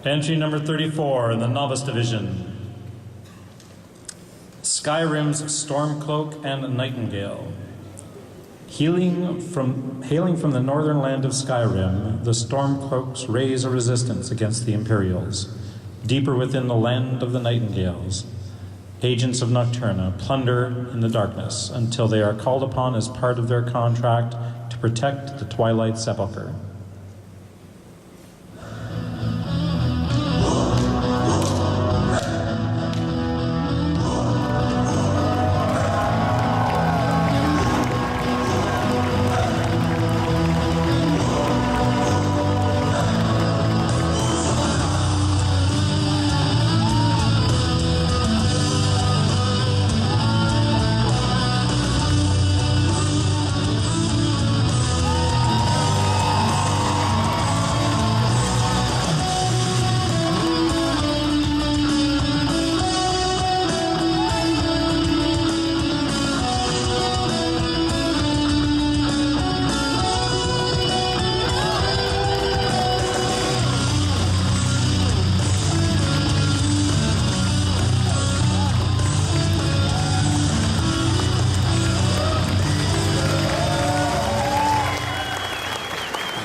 Entry number 34 in the Novice Division. Skyrim's Stormcloak and Nightingale. Hailing from the northern land of Skyrim, the Stormcloaks raise a resistance against the Imperials. Deeper within the land of the Nightingales, agents of Nocturna plunder in the darkness until they are called upon as part of their contract to protect the Twilight Sepulchre.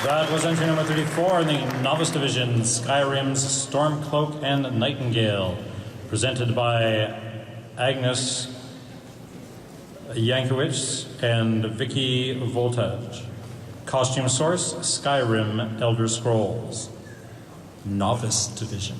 That was entry number 34 in the Novice Division, Skyrim's Stormcloak and Nightingale, presented by Agnes Yankiewicz and Vicky Voltage. Costume source, Skyrim Elder Scrolls. Novice Division.